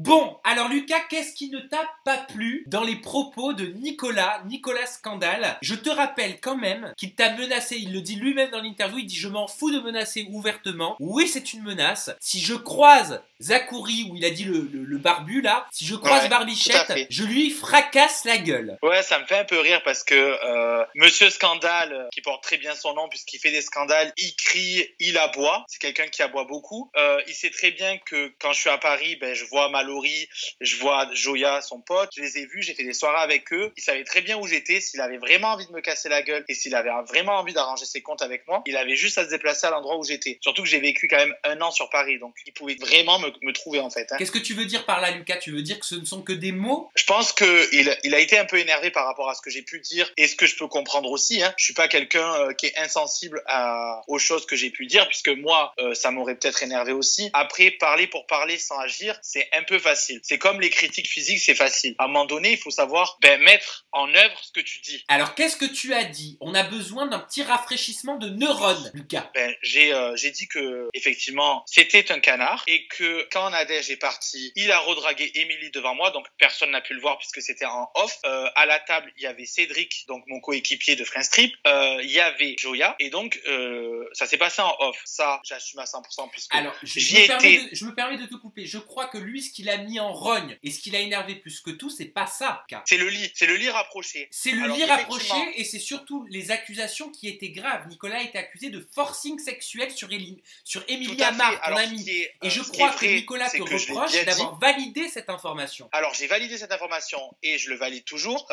Bon, alors Lucas, qu'est-ce qui ne t'a pas plu dans les propos de Nicolas Scandale? Je te rappelle quand même qu'il t'a menacé, il le dit lui-même dans l'interview, il dit je m'en fous de menacer ouvertement. Oui, c'est une menace. Si je croise Zakouri, où il a dit le barbu là, si je croise Barbichette, je lui fracasse la gueule. Ouais, ça me fait un peu rire parce que Monsieur Scandale, qui porte très bien son nom puisqu'il fait des scandales, il crie, il aboie. C'est quelqu'un qui aboie beaucoup. Il sait très bien que quand je suis à Paris, je vois Mallory, je vois Joya, son pote, je les ai vus, j'ai fait des soirées avec eux. Il savait très bien où j'étais. S'il avait vraiment envie de me casser la gueule et s'il avait vraiment envie d'arranger ses comptes avec moi, il avait juste à se déplacer à l'endroit où j'étais. Surtout que j'ai vécu quand même 1 an sur Paris, donc il pouvait vraiment me trouver en fait. Qu'est-ce que tu veux dire par là, Lucas? Tu veux dire que ce ne sont que des mots? Je pense qu'il a été un peu énervé par rapport à ce que j'ai pu dire et ce que je peux comprendre aussi. Je suis pas quelqu'un qui est insensible aux choses que j'ai pu dire, puisque moi, ça m'aurait peut-être énervé aussi. Après, parler pour parler sans agir, c'est un peu facile. C'est comme les critiques physiques, c'est facile. À un moment donné, il faut savoir mettre en œuvre ce que tu dis. Alors, qu'est-ce que tu as dit? On a besoin d'un petit rafraîchissement de neurones, Lucas. J'ai dit que effectivement, c'était un canard et que quand Nadège est parti, il a redragué Émilie devant moi, donc personne n'a pu le voir puisque c'était en off. À la table, il y avait Cédric, donc mon coéquipier de Friendstrip, il y avait Joya, et donc ça s'est passé en off. Ça, j'assume à 100% puisque alors, je me permets de te couper. Je crois que lui, ce qu'il a mis en rogne et ce qu'il a énervé plus que tout, c'est pas ça. C'est le lit rapproché. C'est le lit rapproché et c'est surtout les accusations qui étaient graves. Nicolas a été accusé de forcing sexuel sur Émilie Amar, ton ami. Et je crois que Nicolas te reproche d'avoir validé cette information. Alors, j'ai validé cette information et je le valide toujours.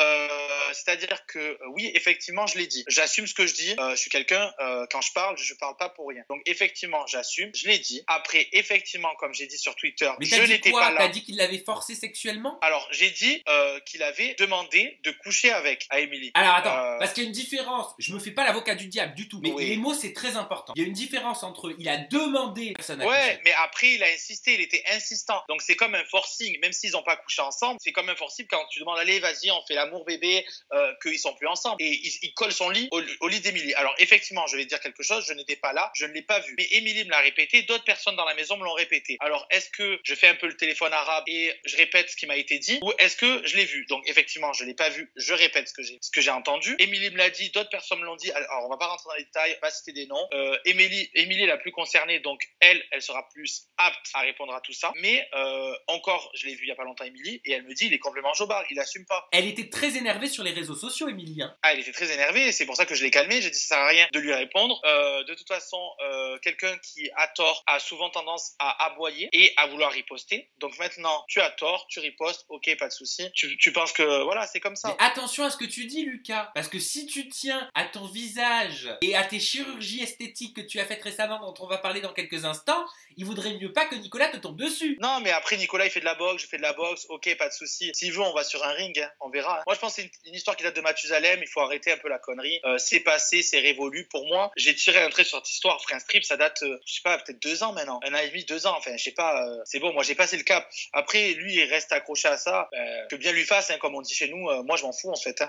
C'est-à-dire que oui, effectivement, je l'ai dit. J'assume ce que je dis. Je suis quelqu'un, quand je parle pas pour rien. Donc effectivement, j'assume. Je l'ai dit. Après, effectivement, comme j'ai dit sur Twitter, je n'étais pas là. T'as dit qu'il l'avait forcé sexuellement? Alors, j'ai dit qu'il avait demandé de coucher avec Émilie. Alors attends, parce qu'il y a une différence. Je me fais pas l'avocat du diable du tout. Mais les mots, c'est très important. Il y a une différence entre il a demandé personne à coucher. Mais après, il a insisté. Il était insistant. Donc c'est comme un forcing. Même s'ils n'ont pas couché ensemble, c'est comme un forcing quand tu demandes allez, vas-y, on fait l'amour bébé, qu'ils sont plus ensemble. Et il colle son lit au lit d'Émilie. Alors effectivement, je vais dire quelque chose. Je n'étais pas là. Je ne l'ai pas vu. Mais Émilie me l'a répété. D'autres personnes dans la maison me l'ont répété. Alors est-ce que je fais un peu le téléphone arabe et je répète ce qui m'a été dit, ou est-ce que je l'ai vu? Donc effectivement, je l'ai pas vu. Je répète ce que j'ai entendu. Émilie me l'a dit. D'autres personnes me l'ont dit. Alors on va pas rentrer dans les détails. Pas citer des noms. Émilie est la plus concernée. Donc elle sera plus apte à répondre à tout ça. Mais encore, je l'ai vu il y a pas longtemps, Émilie, et elle me dit il est complètement jobard. Il assume pas. Elle était très énervée sur les réseaux sociaux, Émilie. Elle était très énervée. C'est pour ça que je l'ai calmée. J'ai dit ça sert à rien de lui répondre. De toute façon, quelqu'un qui a tort a souvent tendance à aboyer et à vouloir riposter. Donc maintenant, tu as tort, tu ripostes, ok, pas de souci. Tu penses que voilà, c'est comme ça. Mais attention à ce que tu dis, Lucas, parce que si tu tiens à ton visage et à tes chirurgies esthétiques que tu as faites récemment, dont on va parler dans quelques instants, il vaudrait mieux pas que Nicolas te tombe dessus. Non, mais après Nicolas il fait de la boxe, je fais de la boxe, ok, pas de souci. S'il veut, on va sur un ring, on verra. Moi, je pense que c'est une histoire qui date de Mathusalem. Il faut arrêter un peu la connerie. C'est passé, c'est révolu. Pour moi, j'ai tiré un trait sur cette histoire. Friendstrip, ça date, je sais pas, peut-être 2 ans maintenant, 1 an et demi, 2 ans. Enfin, je sais pas. C'est bon, moi j'ai passé le cap. Après, lui, il reste accroché à ça. Que bien lui fasse, comme on dit chez nous. Moi, je m'en fous en fait.